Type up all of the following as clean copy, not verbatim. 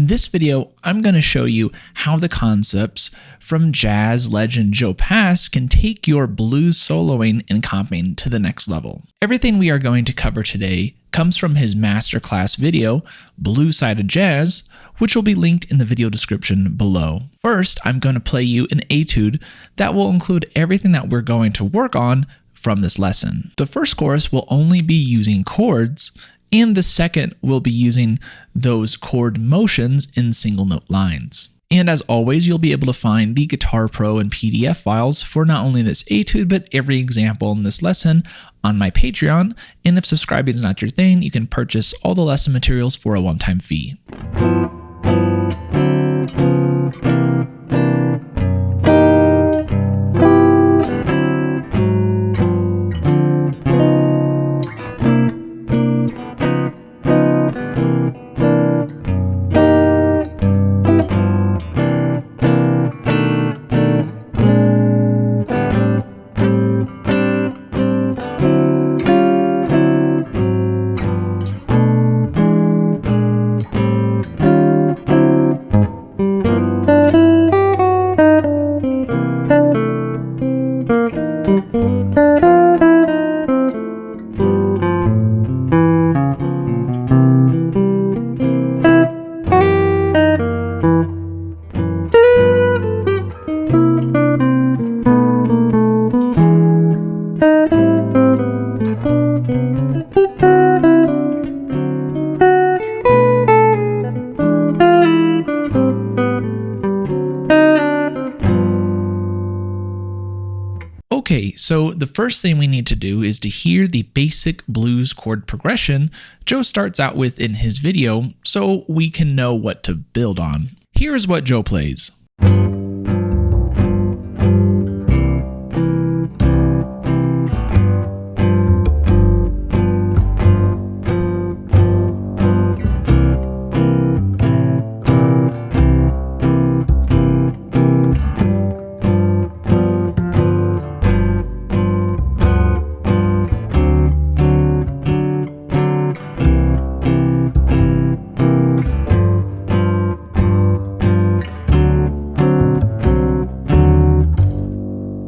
this video, I'm going to show you how the concepts from jazz legend Joe Pass can take your blues soloing and comping to the next level. Everything we are going to cover today comes from his masterclass video, Blues Side of Jazz, which will be linked in the video description below. First, I'm going to play you an etude that will include everything that we're going to work on from this lesson. The first chorus will only be using chords, and the second will be using those chord motions in single note lines. And as always, you'll be able to find the Guitar Pro and PDF files for not only this etude, but every example in this lesson on my Patreon. And if subscribing is not your thing, you can purchase all the lesson materials for a one-time fee. Okay, so the first thing we need to do is to hear the basic blues chord progression Joe starts out with in his video so we can know what to build on. Here's what Joe plays.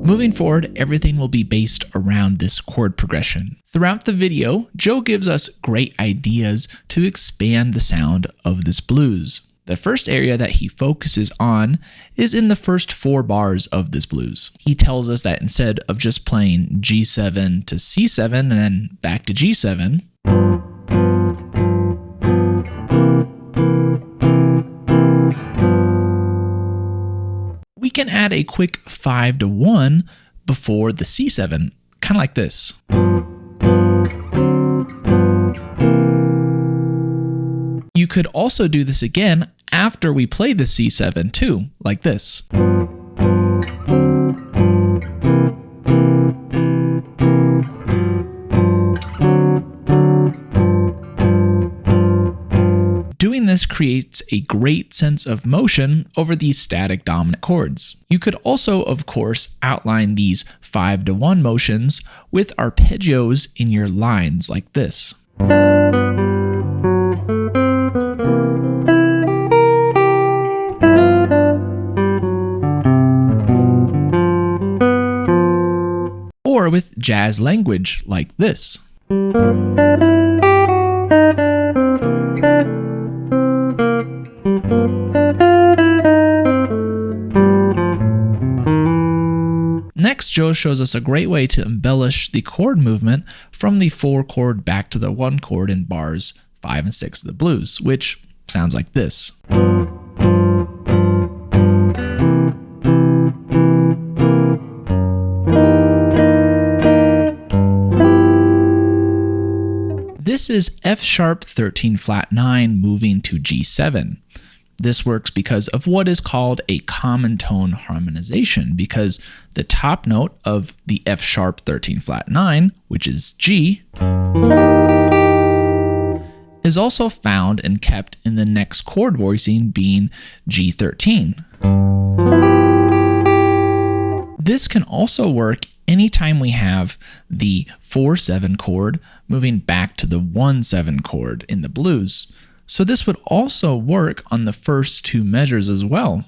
Moving forward, everything will be based around this chord progression. Throughout the video, Joe gives us great ideas to expand the sound of this blues. The first area that he focuses on is in the first 4 bars of this blues. He tells us that instead of just playing G7 to C7 and then back to G7, we can add a quick 5-1 before the C7, kind of like this. You could also do this again after we play the C7 too, like this. Doing this creates a great sense of motion over these static dominant chords. You could also, of course, outline these 5-1 motions with arpeggios in your lines like this. Or with jazz language like this. Next, Joe shows us a great way to embellish the chord movement from the 4 chord back to the 1 chord in bars 5 and 6 of the blues, which sounds like this. This is F sharp 13 flat 9 moving to G7. This works because of what is called a common tone harmonization, because the top note of the F sharp 13 flat 9, which is G, is also found and kept in the next chord voicing being G13. This can also work anytime we have the 4-7 chord moving back to the 1-7 chord in the blues. So this would also work on the first two measures as well.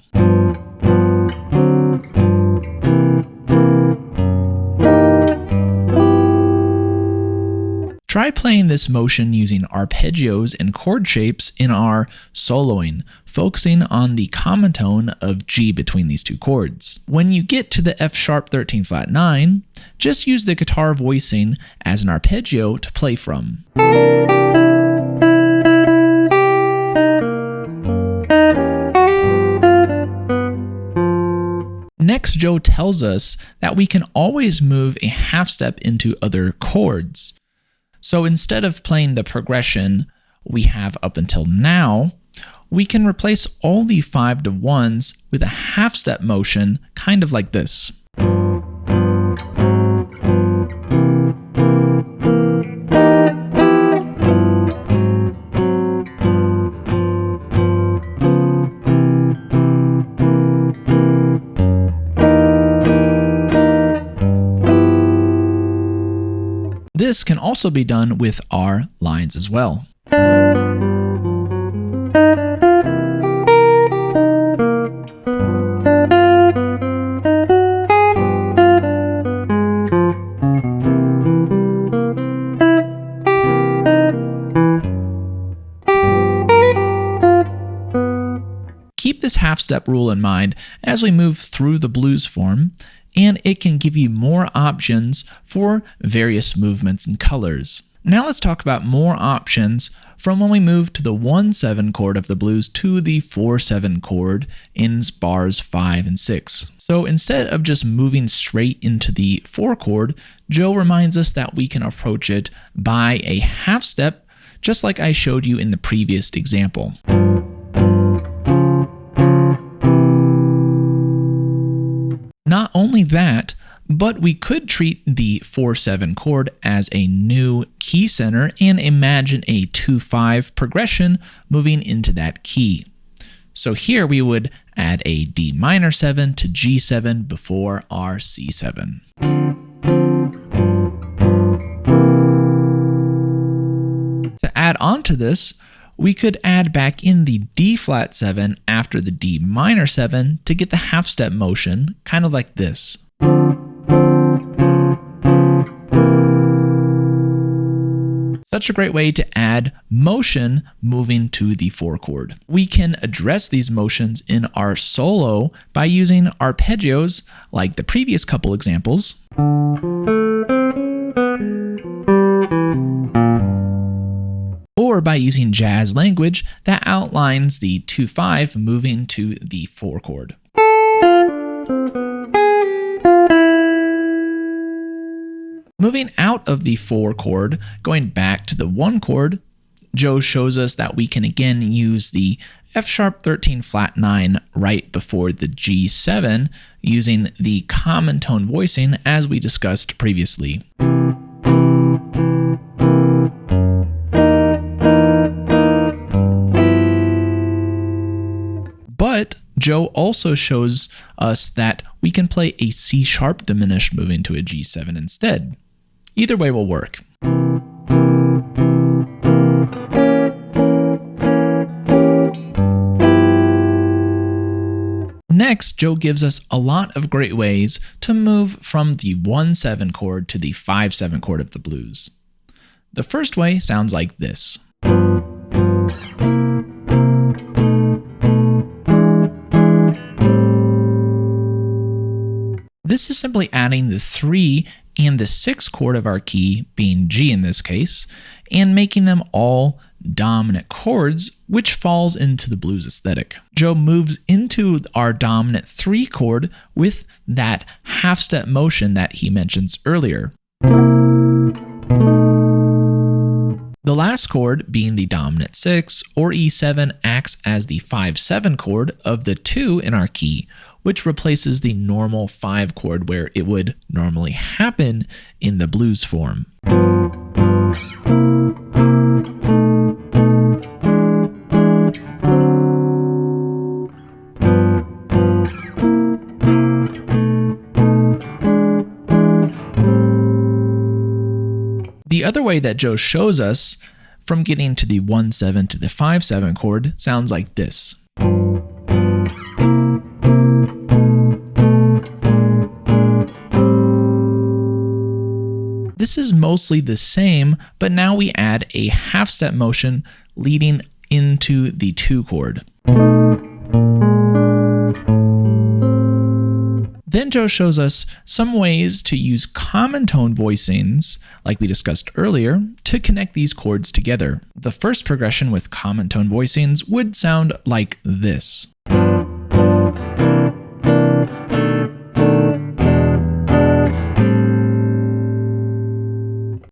Try playing this motion using arpeggios and chord shapes in our soloing, focusing on the common tone of G between these two chords. When you get to the F sharp 13 flat 9, just use the guitar voicing as an arpeggio to play from. Next, Joe tells us that we can always move a half step into other chords. So instead of playing the progression we have up until now, we can replace all the 5-to-1s with a half step motion, kind of like this. This can also be done with our lines as well. Keep this half-step rule in mind as we move through the blues form, and it can give you more options for various movements and colors. Now let's talk about more options from when we move to the 1/7 chord of the blues to the 4/7 chord in bars 5 and 6. So instead of just moving straight into the 4 chord, Joe reminds us that we can approach it by a half step, just like I showed you in the previous example. Not only that, but we could treat the 4/7 chord as a new key center and imagine a 2/5 progression moving into that key. So here we would add a D minor 7 to G7 before our C7. To add on to this, we could add back in the D flat 7 after the D minor 7 to get the half step motion, kind of like this. Such a great way to add motion moving to the 4 chord. We can address these motions in our solo by using arpeggios like the previous couple examples, or by using jazz language that outlines the 2/5 moving to the 4 chord. Moving out of the 4 chord, going back to the 1 chord, Joe shows us that we can again use the F sharp 13 flat 9 right before the G7 using the common tone voicing as we discussed previously. But Joe also shows us that we can play a C sharp diminished moving to a G7 instead. Either way will work. Next, Joe gives us a lot of great ways to move from the 1/7 chord to the 5/7 chord of the blues. The first way sounds like this. This is simply adding the 3 and the 6 chord of our key, being G in this case, and making them all dominant chords, which falls into the blues aesthetic. Joe moves into our dominant 3 chord with that half step motion that he mentions earlier. The last chord, being the dominant 6 or E7, acts as the 5/7 chord of the 2 in our key, which replaces the normal 5 chord where it would normally happen in the blues form. The other way that Joe shows us from getting to the 1/7 to the 5/7 chord sounds like this. This is mostly the same, but now we add a half step motion leading into the 2 chord. Then Joe shows us some ways to use common tone voicings, like we discussed earlier, to connect these chords together. The first progression with common tone voicings would sound like this.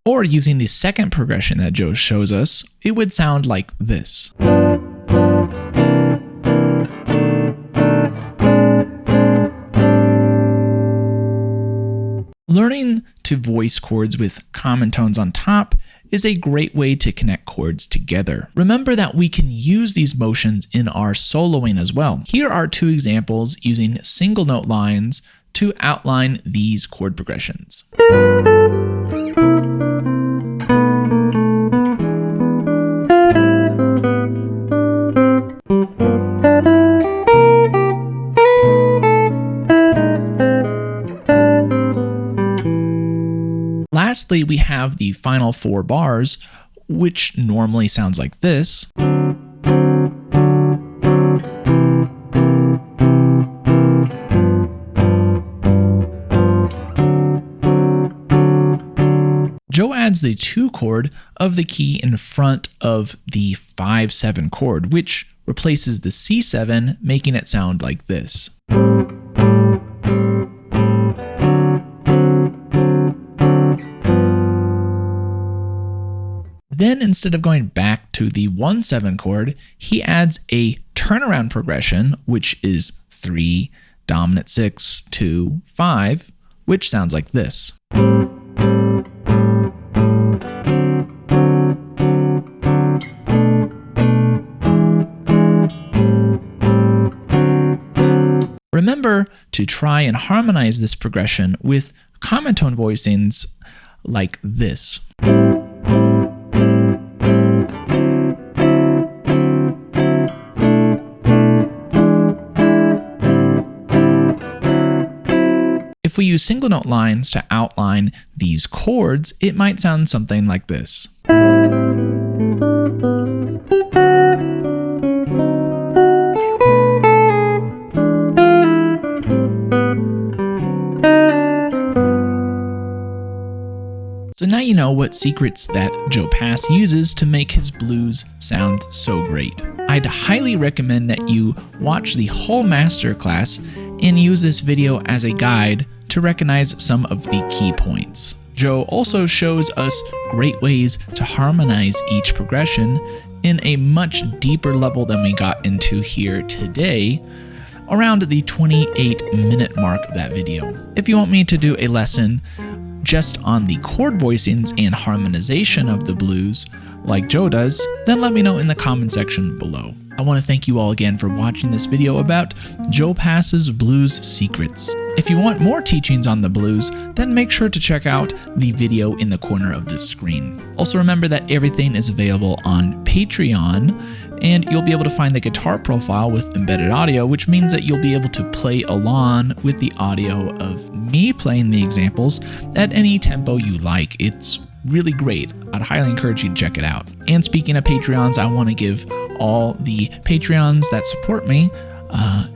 Or using the second progression that Joe shows us, it would sound like this. Learning to voice chords with common tones on top is a great way to connect chords together. Remember that we can use these motions in our soloing as well. Here are 2 examples using single note lines to outline these chord progressions. Lastly, we have the final 4 bars, which normally sounds like this. Joe adds the 2 chord of the key in front of the 5/7 chord, which replaces the C7, making it sound like this. Then instead of going back to the 1/7 chord, he adds a turnaround progression, which is 3, dominant 6, 2, 5, which sounds like this. Remember to try and harmonize this progression with common tone voicings like this. If we use single note lines to outline these chords, it might sound something like this. So now you know what secrets that Joe Pass uses to make his blues sound so great. I'd highly recommend that you watch the whole masterclass and use this video as a guide to recognize some of the key points. Joe also shows us great ways to harmonize each progression in a much deeper level than we got into here today, around the 28-minute mark of that video. If you want me to do a lesson just on the chord voicings and harmonization of the blues, like Joe does, then let me know in the comment section below. I want to thank you all again for watching this video about Joe Pass's blues secrets. If you want more teachings on the blues, then make sure to check out the video in the corner of the screen. Also remember that everything is available on Patreon, and you'll be able to find the guitar profile with embedded audio, which means that you'll be able to play along with the audio of me playing the examples at any tempo you like. It's really great. I'd highly encourage you to check it out. And speaking of Patreons, I want to give all the Patreons that support me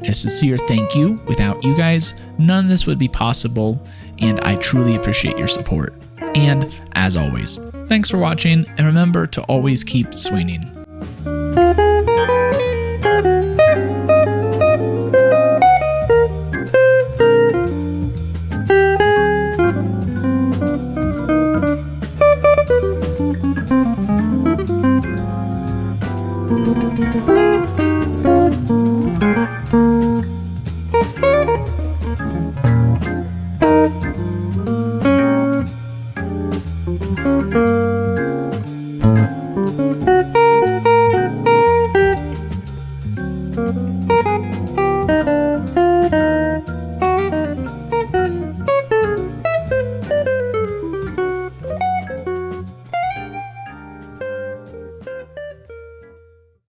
a sincere thank you. Without you guys, none of this would be possible, and I truly appreciate your support. And as always, thanks for watching, and remember to always keep swinging. Thank you.